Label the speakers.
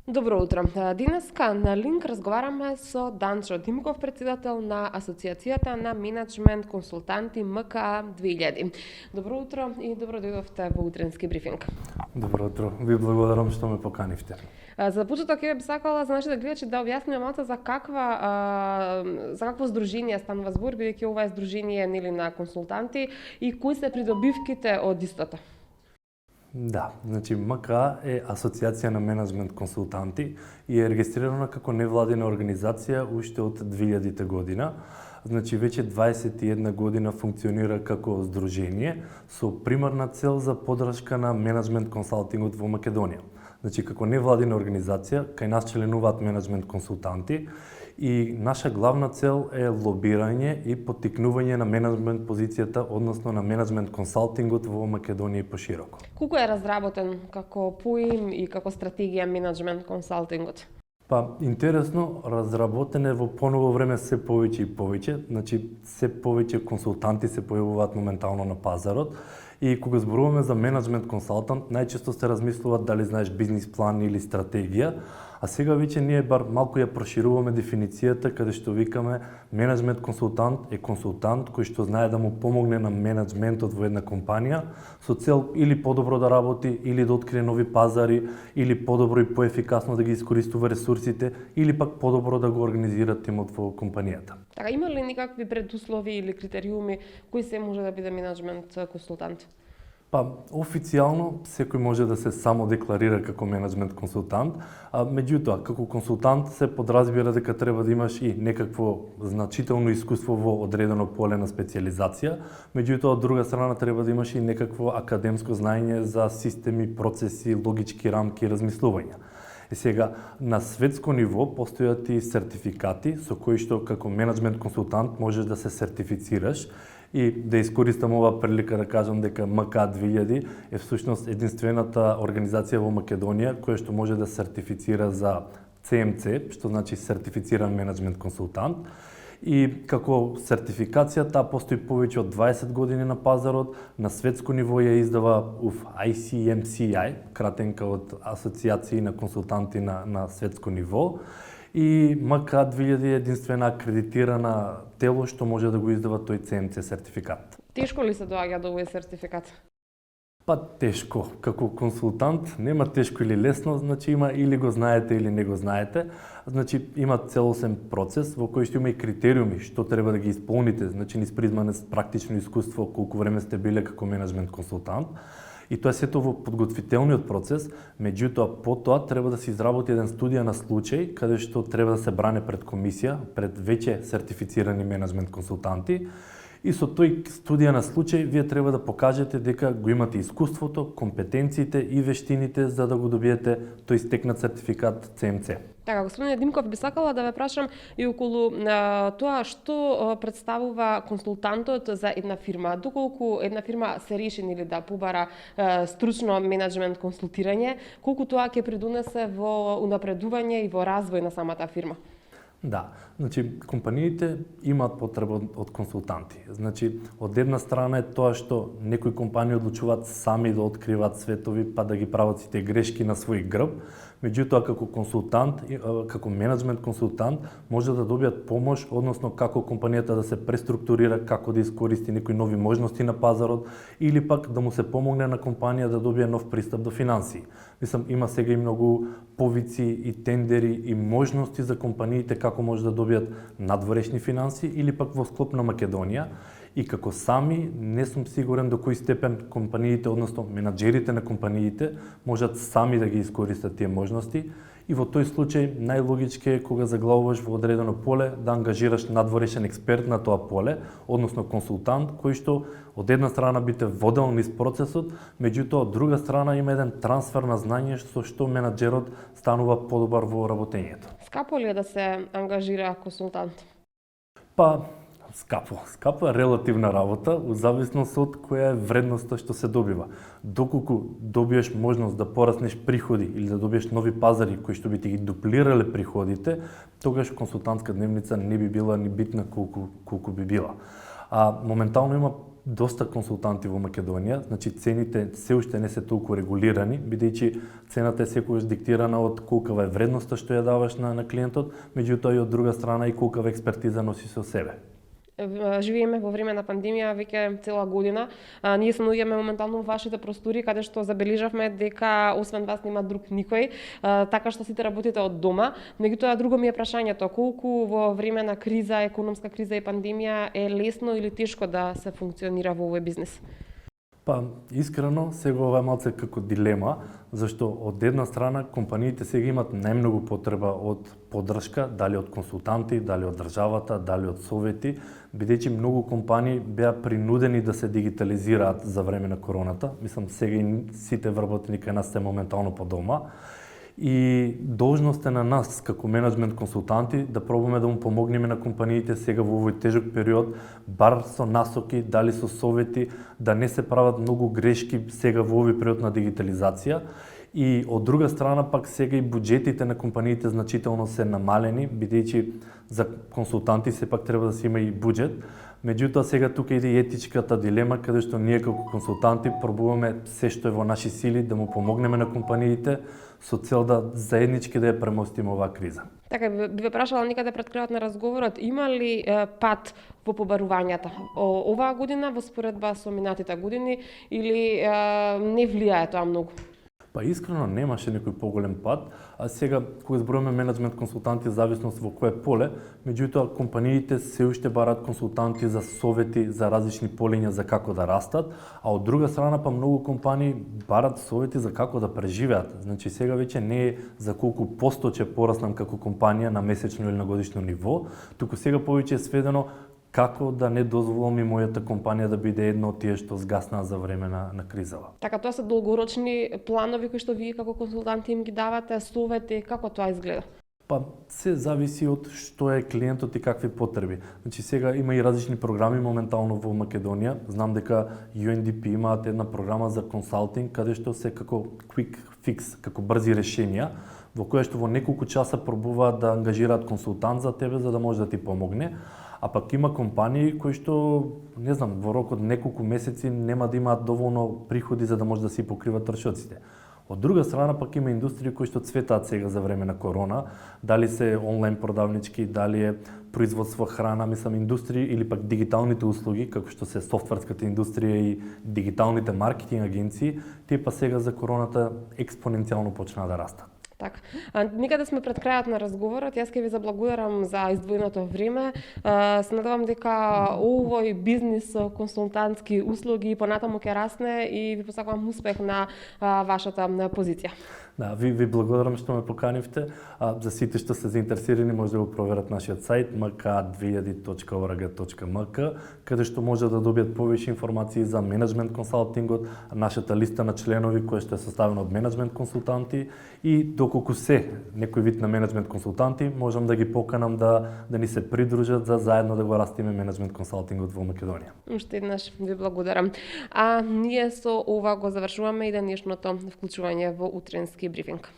Speaker 1: Добро утро. Денеска на Линк разговараме со Данчо Димков, председател на Асоциацијата на менеджмент консултанти МКА 2000. Добро утро и добро дојдовте во утренски брифинг.
Speaker 2: Добро утро. Ви благодарам што ме поканивте.
Speaker 1: За почеток би сакала за нашите гледачи да објасниме малку за какво здружение станува збор, бидејќи ова е здружение нели на консултанти и кои се придобивките од истото.
Speaker 2: Да, значи МКА е Асоциација на менеджмент консултанти и е регистрирана како невладина организација уште од 2000 година. Значи веќе 21 година функционира како здружение со примарна цел за поддршка на менеджмент консалтингот во Македонија. Значи како невладина организација кај нас членуваат менеджмент консултанти и наша главна цел е лобирање и поттикнување на менеджмент позицијата, односно на менеджмент консалтингот во Македонија и пошироко.
Speaker 1: Колку е разработен како поим и како стратегија менеджмент консалтингот?
Speaker 2: Па, интересно, разработен е во поново време се повеќе и повеќе, значи се повеќе консултанти се појавуваат моментално на пазарот и кога зборуваме за менеджмент консалтант, најчесто се размислуваат дали знаеш бизнис план или стратегија, а сега веќе ние бар малку ја прошируваме дефиницијата каде што викаме менеджмент консултант е консултант кој што знае да му помогне на менеджментот во една компанија со цел или подобро да работи, или да открие нови пазари, или подобро и поефикасно да ги искористува ресурсите, или пак подобро да го организира тимот во компанијата.
Speaker 1: Така, има ли никакви предуслови или критериуми кој се може да биде менеджмент консултант?
Speaker 2: Па, официјално секој може да се само декларира како менеджмент консултант, меѓутоа, како консултант се подразбира дека треба да имаш и некакво значително искуство во одредено поле на специјализација, меѓутоа, од друга страна треба да имаш и некакво академско знаење за системи, процеси, логички рамки и размислувања. Сега, на светско ниво постојат и сертификати со кои што како менеджмент консултант можеш да се сертифицираш и да искористам ова прилика да кажам дека МКА 2000 е всушност единствената организација во Македонија која што може да сертифицира за CMC, што значи сертифициран менеджмент консултант. И како сертификација таа постои повеќе од 20 години на пазарот, на светско ниво ја издава ICMCI, кратенка од Асоциации на консултанти на светско ниво. И МКА 2000 е единствена акредитирана тело што може да го издава тој CMC сертификат.
Speaker 1: Тешко ли се доаѓа до овој сертификат?
Speaker 2: Па тешко. Како консултант нема тешко или лесно, значи има или го знаете или не го знаете. Значи има целосен процес во кој што има и критериуми што треба да ги исполните, значи низ призма на практично искуство, колку време сте биле како менеджмент консултант. И тоа сето во подготвителниот процес, меѓутоа потоа треба да се изработи еден студија на случај каде што треба да се бране пред комисија, пред веќе сертифицирани менеджмент консултанти. И со тој студија на случај вие треба да покажете дека го имате искуството, компетенциите и вештините за да го добиете тој стекнат сертификат CMC.
Speaker 1: Така, господине Димков, би сакала да ве прашам и околу тоа што представува консултантот за една фирма. Доколку една фирма се реши или да побара стручно менеджмент консултирање, колку тоа ќе придонесе во унапредување и во развој на самата фирма?
Speaker 2: Да, значи компаниите имаат потреба од консултанти. Значи, од една страна е тоа што некои компании одлучуваат сами да откриваат светови па да ги прават сите грешки на свој грб, меѓутоа како консултант, како менеджмент консултант може да добијат помош, односно како компанијата да се преструктурира, како да искористи некои нови можности на пазарот или пак да му се помогне на компанија да добие нов пристап до финансии. Мислам, има сега и многу повици и тендери и можности за компаниите како може да добијат надворешни финансии или пак во склоп на Македонија. И како сами не сум сигурен до кој степен компаниите, односно менаџерите на компаниите, можат сами да ги искористат тие можности. И во тој случај најлогички е кога заглавуваш во одредено поле да ангажираш надворешен експерт на тоа поле, односно консултант кој што од една страна би те водел низ процесот, меѓутоа од друга страна има еден трансфер на знање со што менаџерот станува подобар во работењето.
Speaker 1: Скапо ли е да се ангажира консултант?
Speaker 2: Па Скапо е релативна работа, у зависност од која е вредноста што се добива. Доколку добиеш можност да пораснеш приходи или да добиеш нови пазари кои што би ти ги дуплирале приходите, тогаш консултантска дневница не би била ни битна колку би била. Моментално има доста консултанти во Македонија, значи цените се уште не се толку регулирани, бидејќи цената е секогаш диктирана од колкава е вредноста што ја даваш на клиентот, меѓутоа и од друга страна и колкава експертиза носи со себе.
Speaker 1: Живееме во време на пандемија веќе цела година. Ние се наоѓаме моментално во вашите простори, каде што забележавме дека освен вас нема друг никој, така што сите работите од дома. Меѓутоа друго ми е прашањето, колку во време на криза, економска криза и пандемија е лесно или тешко да се функционира во овој бизнис?
Speaker 2: Искрено, сега ова е малце како дилема, зашто од една страна компаниите сега имат најмногу потреба од поддршка, дали од консултанти, дали од државата, дали од совети, бидејќи многу компании беа принудени да се дигитализираат за време на короната. Мислам, сега и сите вработени кај нас се моментално по дома. И должност е на нас како менеджмент консултанти да пробаме да му помогнеме на компаниите сега во овој тежок период, бар со насоки, дали со совети, да не се прават многу грешки сега во овој период на дигитализација. И од друга страна пак сега и буџетите на компаниите значително се намалени, бидејќи за консултанти сепак треба да се има и буџет. Меѓутоа сега тука иде и етичката дилема каде што ние како консултанти пробуваме се што е во наши сили да му помогнеме на компаниите со цел да заеднички да ја премостиме оваа криза.
Speaker 1: Така, би ве прашала некаде пред крајот на разговорот, има ли пат во побарувањата оваа година во споредба со минатите години или не влијае тоа многу?
Speaker 2: Искрено немаше некој поголем пат, а сега кога зборуваме менеджмент консултанти зависност во кое поле, меѓутоа компаниите се уште бараат консултанти за совети за различни полиња за како да растат, а од друга страна многу компании бараат совети за како да преживеат. Значи сега веќе не е за колку посто ќе пораснам како компанија на месечно или на годишно ниво, туку сега повеќе е сведено како да не дозволам и мојата компанија да биде една од тие што згаснаа за време на кризава.
Speaker 1: Така, тоа се долгорочни планови кои што вие како консултанти им ги давате, совети, како тоа изгледа?
Speaker 2: Се зависи од што е клиентот и какви потреби. Значи сега има и различни програми моментално во Македонија. Знам дека UNDP имаат една програма за консалтинг каде што се како quick fix, како брзи решенија, во која што во неколку часа пробуваат да ангажираат консултант за тебе за да може да ти помогне. А пак има компании кои што, не знам, во рок од неколку месеци нема да имаат доволно приходи за да може да си покриват трошоците. Од друга страна пак има индустрии кои што цветаат сега за време на корона, дали се онлайн продавнички, дали е производство храна, мислам индустрии или пак дигиталните услуги, како што се софтверската индустрија и дигиталните маркетинг агенции, тие па сега за короната експоненцијално почнаа да растат.
Speaker 1: Така. Некаде сме пред крајот на разговорот. Јас ќе ви заблагодарам за издвоеното време. Се надевам дека овој бизнис со консултантски услуги понатаму ќе расне и ви посакувам успех на вашата позиција.
Speaker 2: Да, ви благодарам што ме поканивте. За сите што се заинтересирани може да го проверат нашиот сајт mk2000.org.mk, каде што може да добијат повеќе информации за менеджмент консалтингот, нашата листа на членови која што е составена од менеджмент консултанти и доколку се некој вид на менеджмент консултанти, можам да ги поканам да ни се придружат за заедно да го растиме менеджмент консалтингот во Македонија.
Speaker 1: Уште еднаш ви благодарам. Ние со ова го завршуваме и денешното вклучување во утренски брифинг.